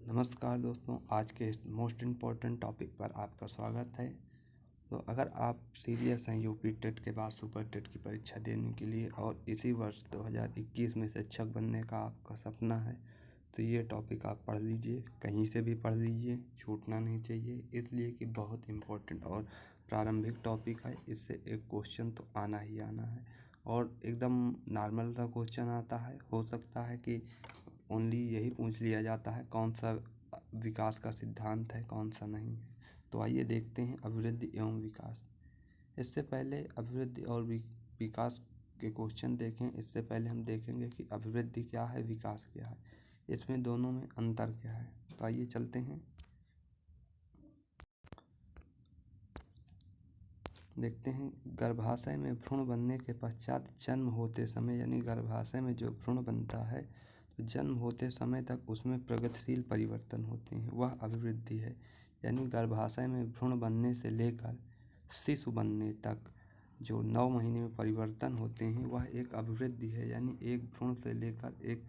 नमस्कार दोस्तों, आज के इस मोस्ट इम्पॉर्टेंट टॉपिक पर आपका स्वागत है। तो अगर आप सीरियस हैं यूपी टेट के बाद सुपर टेट की परीक्षा देने के लिए और इसी वर्ष 2021 में शिक्षक बनने का आपका सपना है, तो ये टॉपिक आप पढ़ लीजिए, कहीं से भी पढ़ लीजिए, छूटना नहीं चाहिए, इसलिए कि बहुत इम्पोर्टेंट और प्रारंभिक टॉपिक है। इससे एक क्वेश्चन तो आना ही आना है और एकदम नॉर्मल सा क्वेश्चन आता है। हो सकता है कि ओनली यही पूछ लिया जाता है कौन सा विकास का सिद्धांत है, कौन सा नहीं है। तो आइए देखते हैं अभिवृद्धि एवं विकास। इससे पहले अभिवृद्धि और विकास के क्वेश्चन देखें, इससे पहले हम देखेंगे कि अभिवृद्धि क्या है, विकास क्या है, इसमें दोनों में अंतर क्या है। तो आइए चलते हैं, देखते हैं। गर्भाशय में भ्रूण बनने के पश्चात जन्म होते समय, यानी गर्भाशय में जो भ्रूण बनता है तो जन्म होते समय तक उसमें प्रगतिशील परिवर्तन होते हैं, वह अभिवृद्धि है। यानी गर्भाशय में भ्रूण बनने से लेकर शिशु बनने तक जो 9 महीने में परिवर्तन होते हैं वह एक अभिवृद्धि है। यानी एक भ्रूण से लेकर एक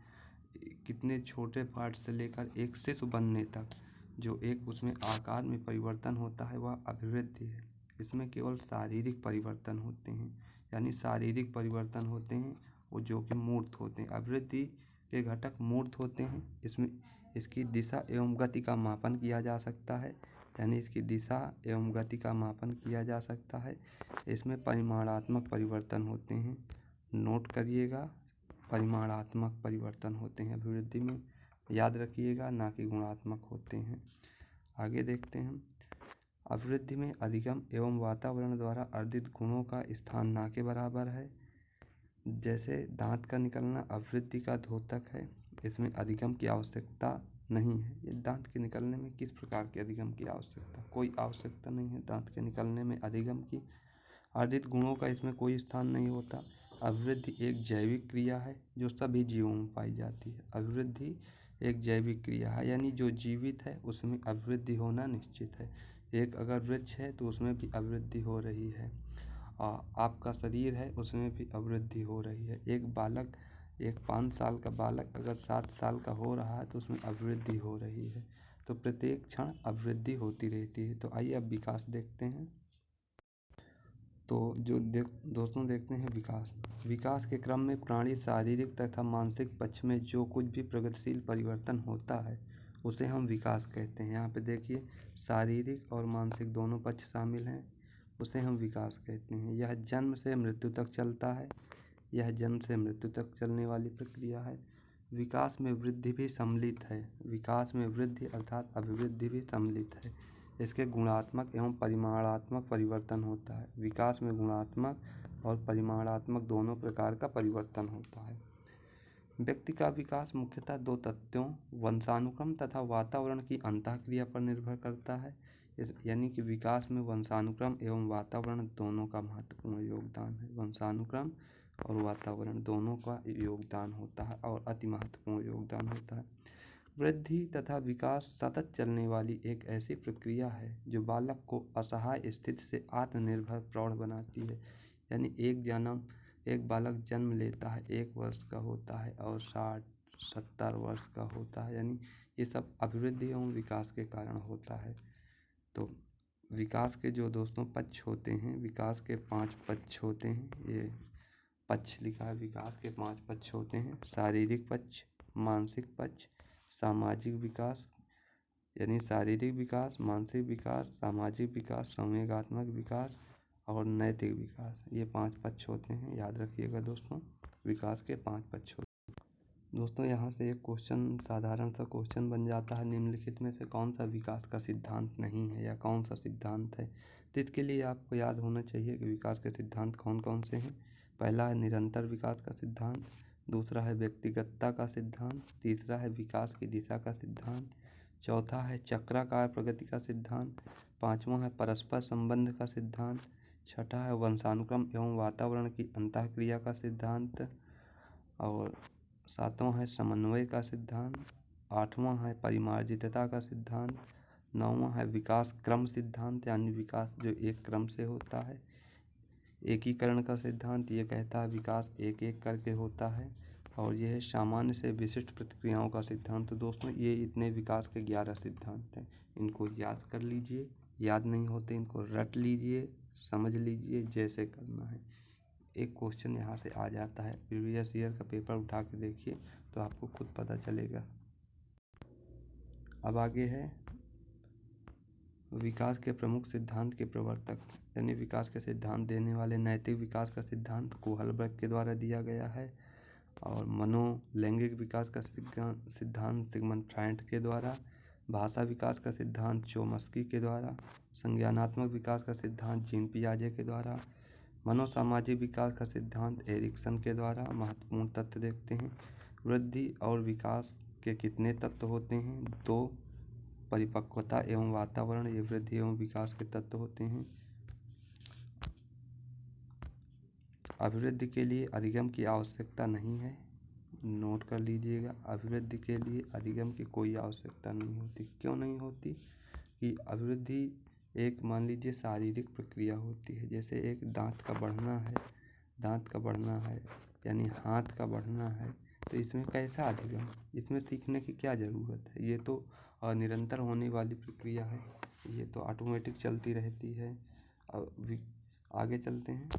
कितने छोटे पार्ट से लेकर एक शिशु बनने तक जो एक उसमें आकार में परिवर्तन होता है वह अभिवृद्धि है। इसमें केवल शारीरिक परिवर्तन होते हैं, यानी शारीरिक परिवर्तन होते हैं वो जो कि मूर्त होते हैं। अभिवृद्धि के घटक मूर्त होते हैं। इसमें इसकी दिशा एवं गति का मापन किया जा सकता है, यानी इसकी दिशा एवं गति का मापन किया जा सकता है। इसमें परिमाणात्मक परिवर्तन होते हैं, नोट करिएगा, परिमाणात्मक परिवर्तन होते हैं अभिवृद्धि में, याद रखिएगा, ना कि गुणात्मक होते हैं। आगे देखते हैं। अभिवृद्धि में अधिगम एवं वातावरण द्वारा अर्जित गुणों का स्थान ना के बराबर है। जैसे दांत का निकलना अभिवृद्धि का द्योतक है, इसमें अधिगम की आवश्यकता नहीं है। ये दांत के निकलने में किस प्रकार के अधिगम की आवश्यकता, कोई आवश्यकता नहीं है दांत के निकलने में अधिगम की। अर्जित गुणों का इसमें कोई स्थान नहीं होता। अभिवृद्धि एक जैविक क्रिया है जो सभी जीवों में पाई जाती है। अभिवृद्धि एक जैविक क्रिया है, यानी जो जीवित है उसमें अभिवृद्धि होना निश्चित है। एक अगर वृक्ष है तो उसमें भी अभिवृद्धि हो रही है, आपका शरीर है उसमें भी अभिवृद्धि हो रही है। एक बालक, एक 5 साल का बालक अगर 7 साल का हो रहा है तो उसमें अभिवृद्धि हो रही है। तो प्रत्येक क्षण अभिवृद्धि होती रहती है। तो आइए अब विकास देखते हैं। तो दोस्तों देखते हैं विकास। विकास के क्रम में प्राणी शारीरिक तथा मानसिक पक्ष में जो कुछ भी प्रगतिशील परिवर्तन होता है उसे हम विकास कहते हैं। यहाँ पे देखिए, शारीरिक और मानसिक दोनों पक्ष शामिल हैं, उसे हम विकास कहते हैं। यह जन्म से मृत्यु तक चलता है, यह जन्म से मृत्यु तक चलने वाली प्रक्रिया है। विकास में वृद्धि भी सम्मिलित है, विकास में वृद्धि अर्थात अभिवृद्धि भी सम्मिलित है। इसके गुणात्मक एवं परिमाणात्मक परिवर्तन होता है। विकास में गुणात्मक और परिमाणात्मक दोनों प्रकार का परिवर्तन होता है। व्यक्ति का विकास मुख्यतः 2 तथ्यों, वंशानुक्रम तथा वातावरण की अंतःक्रिया पर निर्भर करता है। यानी कि विकास में वंशानुक्रम एवं वातावरण दोनों का महत्वपूर्ण योगदान है। वंशानुक्रम और वातावरण दोनों का योगदान होता है और अति महत्वपूर्ण योगदान होता है। वृद्धि तथा विकास सतत चलने वाली एक ऐसी प्रक्रिया है जो बालक को असहाय स्थिति से आत्मनिर्भर प्रौढ़ बनाती है। यानी एक बालक जन्म लेता है, 1 वर्ष का होता है और 60-70 वर्ष का होता है, यानी ये सब अभिवृद्धि एवं विकास के कारण होता है। तो विकास के जो दोस्तों पक्ष होते हैं, विकास के 5 पक्ष होते हैं। ये पक्ष लिखा है, विकास के 5 पक्ष होते हैं। शारीरिक पक्ष, मानसिक पक्ष, सामाजिक विकास, यानी शारीरिक विकास, मानसिक विकास, सामाजिक विकास, संवेगात्मक विकास और नैतिक विकास। ये 5 पक्ष होते हैं, याद रखिएगा दोस्तों, विकास के 5 पक्ष होते हैं। दोस्तों यहाँ से एक क्वेश्चन, साधारण सा क्वेश्चन बन जाता है, निम्नलिखित में से कौन सा विकास का सिद्धांत नहीं है या कौन सा सिद्धांत है। तो इसके लिए आपको याद होना चाहिए कि विकास के सिद्धांत कौन कौन से हैं। पहला है निरंतर विकास का सिद्धांत, दूसरा है व्यक्तिगतता का सिद्धांत, तीसरा है विकास की दिशा का सिद्धांत, चौथा है चक्राकार प्रगति का सिद्धांत, पांचवा है परस्पर संबंध का सिद्धांत, छठा है वंशानुक्रम एवं वातावरण की अंतःक्रिया का सिद्धांत, और सातवां है समन्वय का सिद्धांत, आठवां है परिमार्जितता का सिद्धांत, नौवां है विकास क्रम सिद्धांत, यानी विकास जो एक क्रम से होता है। एकीकरण का सिद्धांत ये कहता है विकास एक एक करके होता है। और यह है सामान्य से विशिष्ट प्रतिक्रियाओं का सिद्धांत। तो दोस्तों ये इतने विकास के 11 सिद्धांत हैं, इनको याद कर लीजिए। याद नहीं होते इनको रट लीजिए, समझ लीजिए जैसे करना है। एक क्वेश्चन यहाँ से आ जाता है, प्रीवियस ईयर का पेपर उठा के देखिए तो आपको खुद पता चलेगा। अब आगे है विकास के प्रमुख सिद्धांत के प्रवर्तक, यानी विकास के सिद्धांत देने वाले। नैतिक विकास का सिद्धांत कोहलबर्ग के द्वारा दिया गया है। और मनोलैंगिक विकास का सिद्धांत सिगमंड फ्रॉइड के द्वारा। भाषा विकास का सिद्धांत चोम्स्की के द्वारा। संज्ञानात्मक विकास का सिद्धांत जीन पियाजे के द्वारा। मनोसामाजिक विकास का सिद्धांत एरिक्सन के द्वारा। महत्वपूर्ण तथ्य देखते हैं। वृद्धि और विकास के कितने तत्व होते हैं? 2। परिपक्वता एवं वातावरण, ये वृद्धि एवं विकास के तत्व होते हैं। अभिवृद्धि के लिए अधिगम की आवश्यकता नहीं है, नोट कर लीजिएगा। अभिवृद्धि के लिए अधिगम की कोई आवश्यकता नहीं होती। क्यों नहीं होती? कि अभिवृद्धि एक मान लीजिए शारीरिक प्रक्रिया होती है। जैसे एक दांत का बढ़ना है यानी हाथ का बढ़ना है, तो इसमें कैसा अधिगम? इसमें सीखने की क्या ज़रूरत है? ये तो निरंतर होने वाली प्रक्रिया है, ये तो ऑटोमेटिक चलती रहती है। अब आगे चलते हैं।